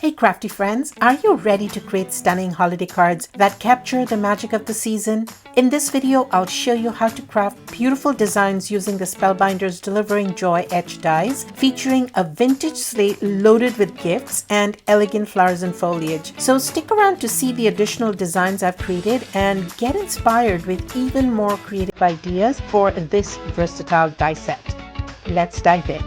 Hey crafty friends, are you ready to create stunning holiday cards that capture the magic of the season? In this video, I'll show you how to craft beautiful designs using the Spellbinders Delivering Joy etched dies, featuring a vintage sleigh loaded with gifts and elegant flowers and foliage. So stick around to see the additional designs I've created and get inspired with even more creative ideas for this versatile die set. Let's dive in.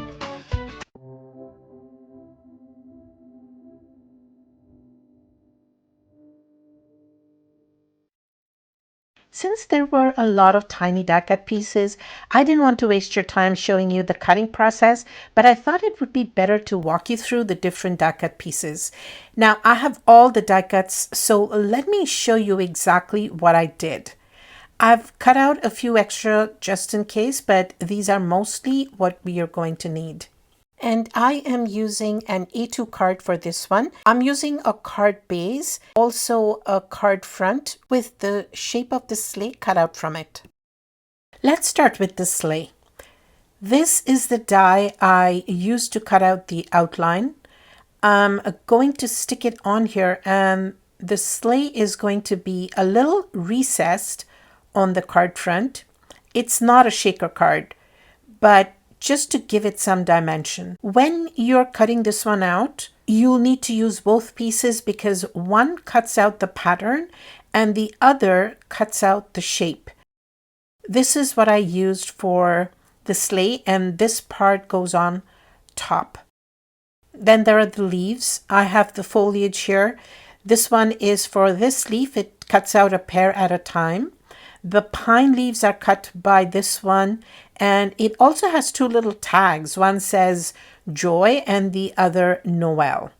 Since there were a lot of tiny die cut pieces, I didn't want to waste your time showing you the cutting process, but I thought it would be better to walk you through the different die cut pieces. Now, I have all the die cuts, so let me show you exactly what I did. I've cut out a few extra just in case, but these are mostly what we are going to need. And I am using an A2 card for this one. I'm using a card base, also a card front with the shape of the sleigh cut out from it. Let's start with the sleigh. This is the die I used to cut out the outline. I'm going to stick it on here, and the sleigh is going to be a little recessed on the card front. It's not a shaker card, but just to give it some dimension. When you're cutting this one out, you'll need to use both pieces because one cuts out the pattern and the other cuts out the shape. This is what I used for the sleigh, and this part goes on top. Then there are the leaves. I have the foliage here. This one is for this leaf. It cuts out a pair at a time. The pine leaves are cut by this one, and it also has two little tags. One says Joy and the other Noel.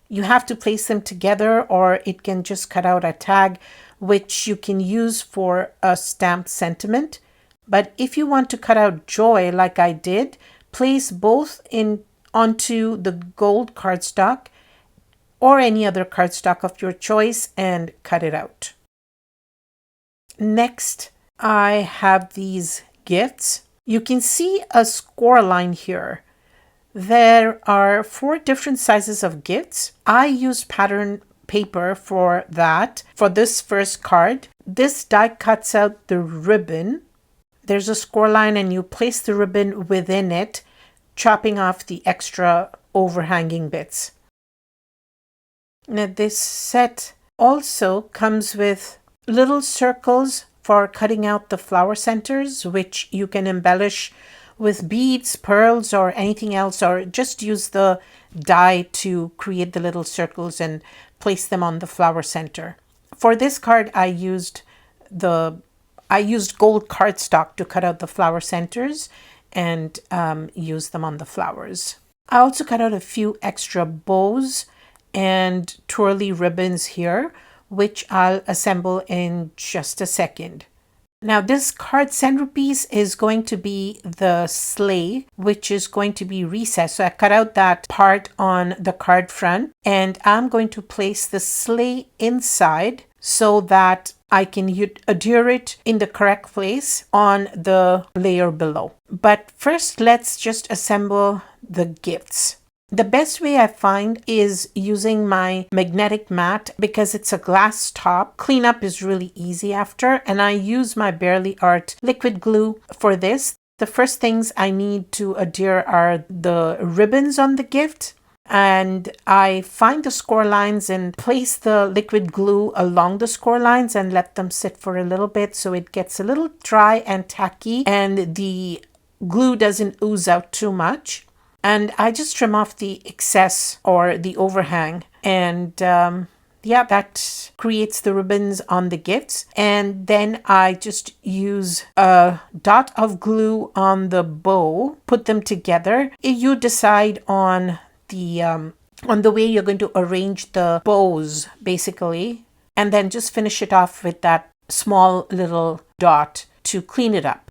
You have to place them together, or it can just cut out a tag, which you can use for a stamped sentiment. But if you want to cut out Joy like I did, place both onto the gold cardstock or any other cardstock of your choice and cut it out. Next, I have these gifts. You can see a score line here. There are 4 different sizes of gifts. I used pattern paper for that. For this first card, this die cuts out the ribbon. There's a score line and you place the ribbon within it, chopping off the extra overhanging bits. Now this set also comes with little circles for cutting out the flower centers, which you can embellish with beads, pearls, or anything else, or just use the die to create the little circles and place them on the flower center. For this card, I used gold cardstock to cut out the flower centers and use them on the flowers. I also cut out a few extra bows and twirly ribbons here, which I'll assemble in just a second. Now this card centerpiece is going to be the sleigh, which is going to be recessed. So I cut out that part on the card front, and I'm going to place the sleigh inside so that I can adhere it in the correct place on the layer below. But first, let's just assemble the gifts. The best way I find is using my magnetic mat because it's a glass top. Cleanup is really easy after, and I use my Barely Art liquid glue for this. The first things I need to adhere are the ribbons on the gift, and I find the score lines and place the liquid glue along the score lines and let them sit for a little bit so it gets a little dry and tacky and the glue doesn't ooze out too much. And I just trim off the excess or the overhang, and that creates the ribbons on the gifts. And then I just use a dot of glue on the bow, put them together. You decide on the way you're going to arrange the bows, basically, and then just finish it off with that small little dot to clean it up.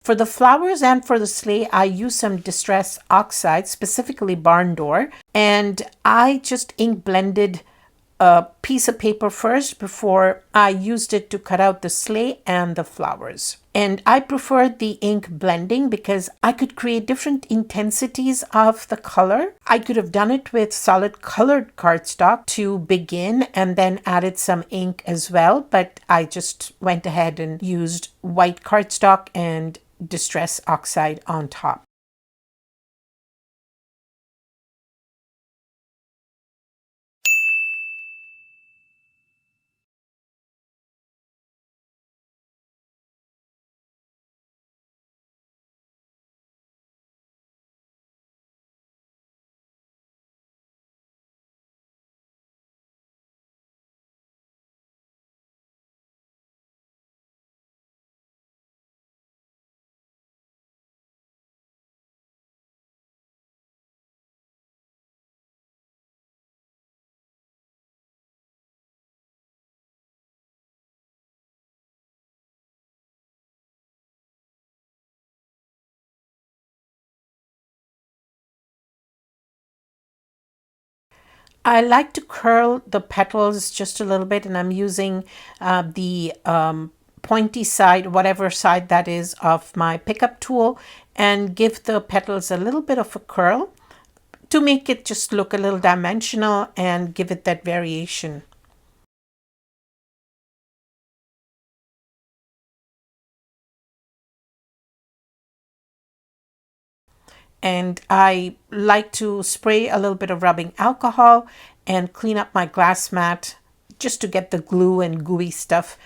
For the flowers and for the sleigh, I use some distress oxide, specifically barn door, and I just ink blended a piece of paper first before I used it to cut out the sleigh and the flowers. And I preferred the ink blending because I could create different intensities of the color. I could have done it with solid colored cardstock to begin and then added some ink as well, but I just went ahead and used white cardstock and distress oxide on top. I like to curl the petals just a little bit, and I'm using the pointy side, whatever side that is, of my pickup tool, and give the petals a little bit of a curl to make it just look a little dimensional and give it that variation. And I like to spray a little bit of rubbing alcohol and clean up my glass mat just to get the glue and gooey stuff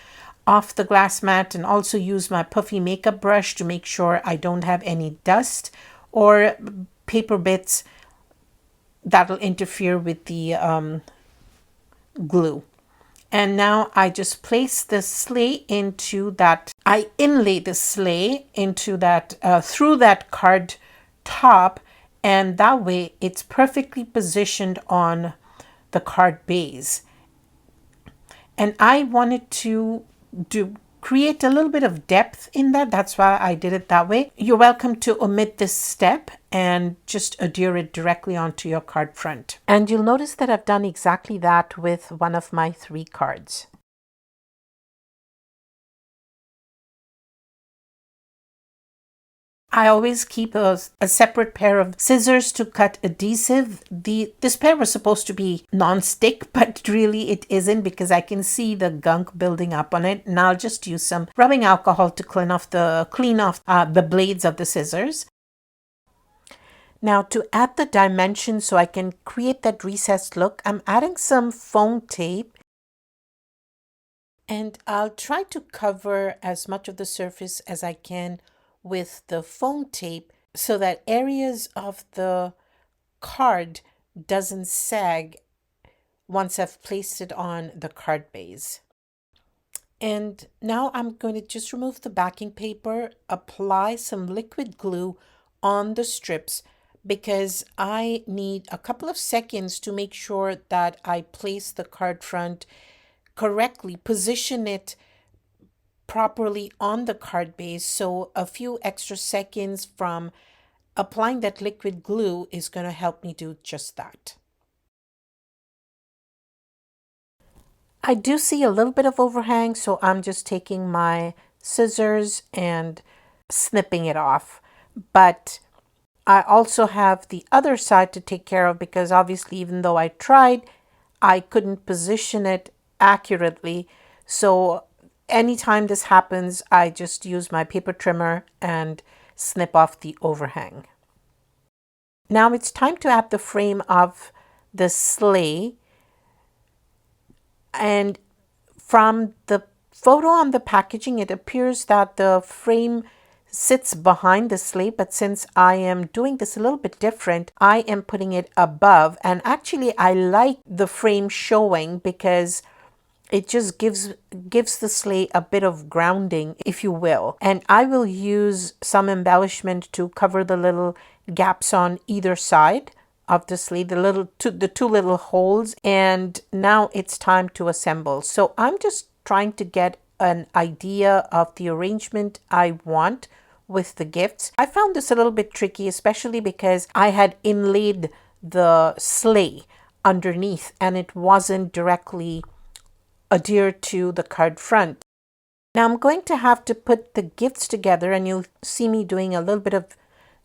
off the glass mat, and also use my puffy makeup brush to make sure I don't have any dust or paper bits that'll interfere with the glue. And now I just place the sleigh into that, I inlay the sleigh into that, through that card top, and that way it's perfectly positioned on the card base. And I wanted to create a little bit of depth in that. That's why I did it that way. You're welcome to omit this step and just adhere it directly onto your card front. And you'll notice that I've done exactly that with one of my 3 cards. I always keep a separate pair of scissors to cut adhesive. This pair was supposed to be non-stick, but really it isn't because I can see the gunk building up on it. And I'll just use some rubbing alcohol to clean off the blades of the scissors. Now to add the dimension so I can create that recessed look, I'm adding some foam tape. And I'll try to cover as much of the surface as I can with the foam tape so that areas of the card doesn't sag once I've placed it on the card base. And now I'm going to just remove the backing paper, apply some liquid glue on the strips because I need a couple of seconds to make sure that I place the card front correctly, position it properly on the card base. So a few extra seconds from applying that liquid glue is going to help me do just that. I do see a little bit of overhang, so I'm just taking my scissors and snipping it off. But I also have the other side to take care of because obviously even though I tried, I couldn't position it accurately. So anytime this happens, I just use my paper trimmer and snip off the overhang. Now it's time to add the frame of the sleigh. And from the photo on the packaging, it appears that the frame sits behind the sleigh, but since I am doing this a little bit different, I am putting it above. And actually I like the frame showing because it just gives the sleigh a bit of grounding, if you will. And I will use some embellishment to cover the little gaps on either side of the sleeve, the two little holes. And now it's time to assemble. So I'm just trying to get an idea of the arrangement I want with the gifts. I found this a little bit tricky, especially because I had inlaid the sleigh underneath and it wasn't directly adhered to the card front. Now I'm going to have to put the gifts together, and you'll see me doing a little bit of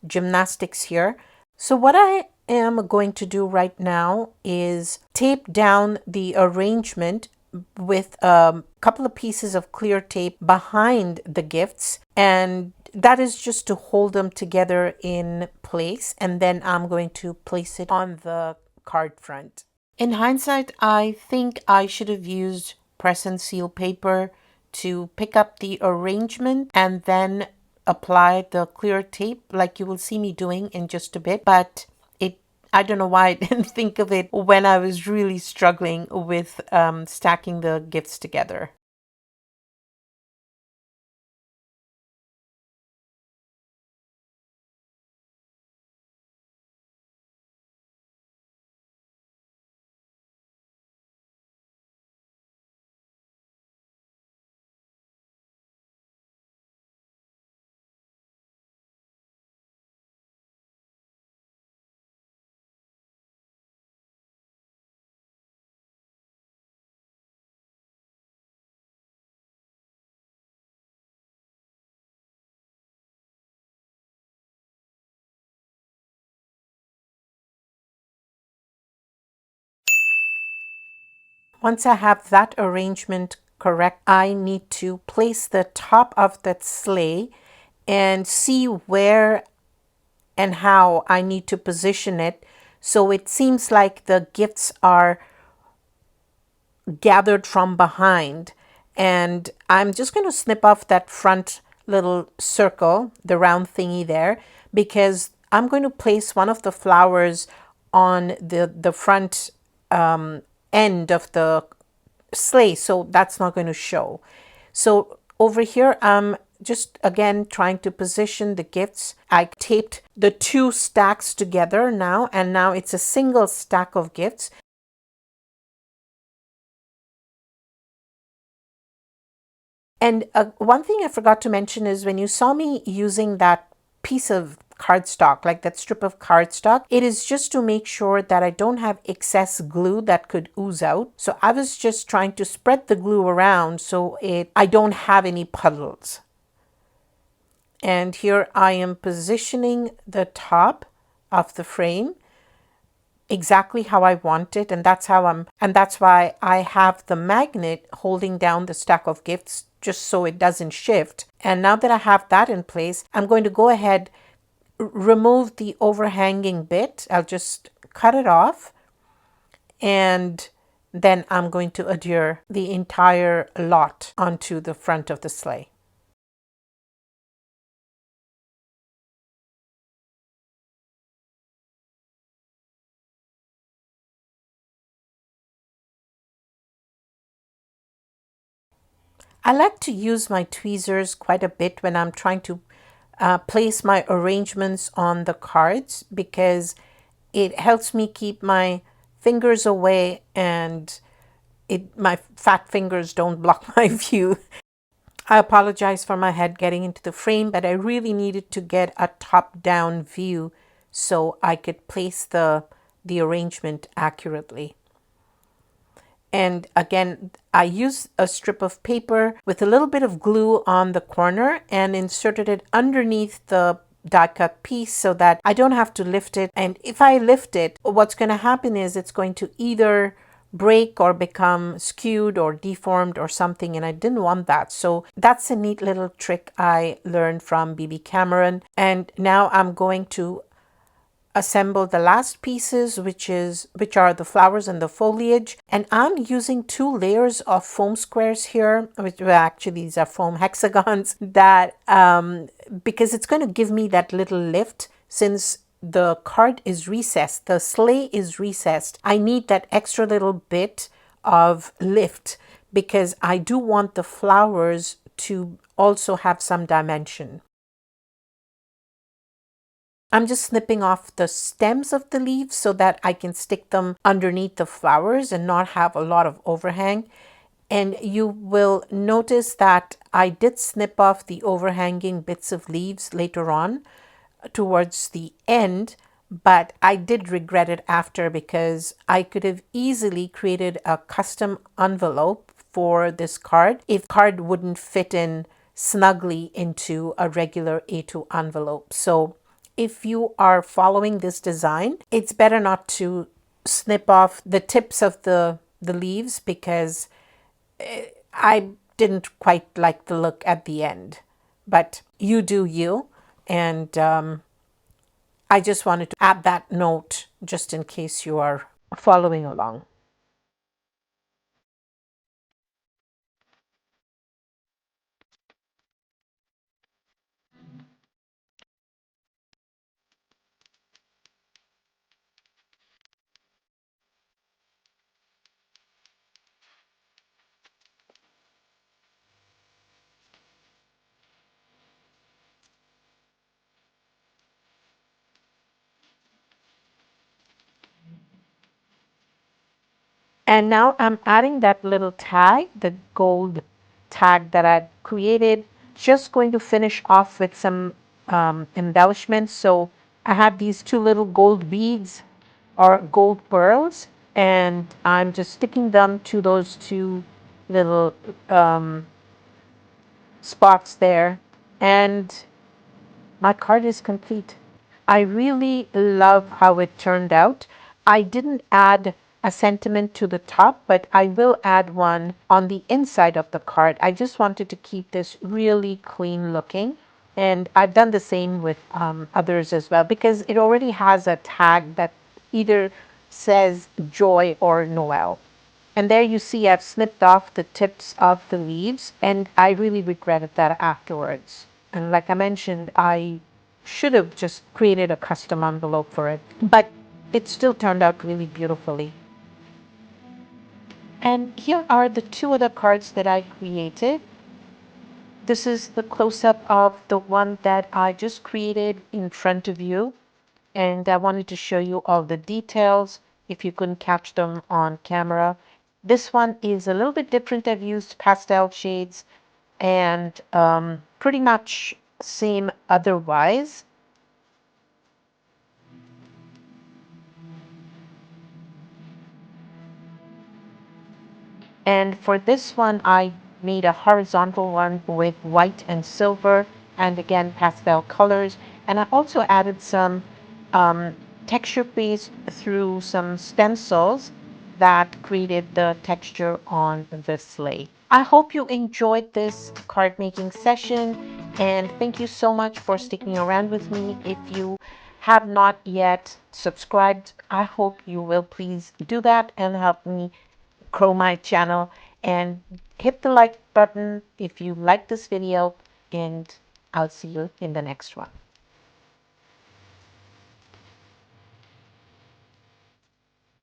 gymnastics here. So what I am going to do right now is tape down the arrangement with a couple of pieces of clear tape behind the gifts, and that is just to hold them together in place, and then I'm going to place it on the card front. In hindsight, I think I should have used press and seal paper to pick up the arrangement and then apply the clear tape like you will see me doing in just a bit. But I don't know why I didn't think of it when I was really struggling with stacking the gifts together. Once I have that arrangement correct, I need to place the top of that sleigh and see where and how I need to position it so it seems like the gifts are gathered from behind. And I'm just going to snip off that front little circle, the round thingy there, because I'm going to place one of the flowers on the front end of the sleigh, so that's not going to show. So over here, I'm just again trying to position the gifts. I taped the two stacks together now, and now it's a single stack of gifts. And one thing I forgot to mention is when you saw me using that piece of cardstock, like that strip of cardstock, it is just to make sure that I don't have excess glue that could ooze out. So I was just trying to spread the glue around so I don't have any puddles. And here I am positioning the top of the frame exactly how I want it, and that's why I have the magnet holding down the stack of gifts just so it doesn't shift. And now that I have that in place, I'm going to go ahead, remove the overhanging bit. I'll just cut it off, and then I'm going to adhere the entire lot onto the front of the sleigh. I like to use my tweezers quite a bit when I'm trying to place my arrangements on the cards, because it helps me keep my fingers away and my fat fingers don't block my view. I apologize for my head getting into the frame, but I really needed to get a top-down view so I could place the arrangement accurately. And again, I used a strip of paper with a little bit of glue on the corner and inserted it underneath the die cut piece so that I don't have to lift it. And if I lift it, what's going to happen is it's going to either break or become skewed or deformed or something, and I didn't want that. So that's a neat little trick I learned from BB Cameron. And now I'm going to assemble the last pieces, which are the flowers and the foliage. And I'm using 2 layers of foam squares here, which actually these are foam hexagons, that because it's going to give me that little lift. Since the card is recessed, the sleigh is recessed, I need that extra little bit of lift because I do want the flowers to also have some dimension. I'm just snipping off the stems of the leaves so that I can stick them underneath the flowers and not have a lot of overhang. And you will notice that I did snip off the overhanging bits of leaves later on towards the end, but I did regret it after because I could have easily created a custom envelope for this card if card wouldn't fit in snugly into a regular A2 envelope. So if you are following this design, it's better not to snip off the tips of the leaves because I didn't quite like the look at the end. But you do you. And I just wanted to add that note just in case you are following along. And now I'm adding that little tag, the gold tag that I created. Just going to finish off with some embellishments. So I have these two little gold beads or gold pearls, and I'm just sticking them to those two little spots there. And my card is complete. I really love how it turned out. I didn't add a sentiment to the top, but I will add one on the inside of the card. I just wanted to keep this really clean looking. And I've done the same with others as well because it already has a tag that either says joy or Noel. And there you see I've snipped off the tips of the leaves, and I really regretted that afterwards. And like I mentioned, I should have just created a custom envelope for it, but it still turned out really beautifully. And here are the two other cards that I created. This is the close-up of the one that I just created in front of you. And I wanted to show you all the details if you couldn't catch them on camera. This one is a little bit different. I've used pastel shades and pretty much same otherwise. And for this one, I made a horizontal one with white and silver and again pastel colors. And I also added some um, texture paste through some stencils that created the texture on the sleigh. I hope you enjoyed this card making session and thank you so much for sticking around with me. If you have not yet subscribed, I hope you will please do that and help me grow my channel, and hit the like button if you like this video, and I'll see you in the next one.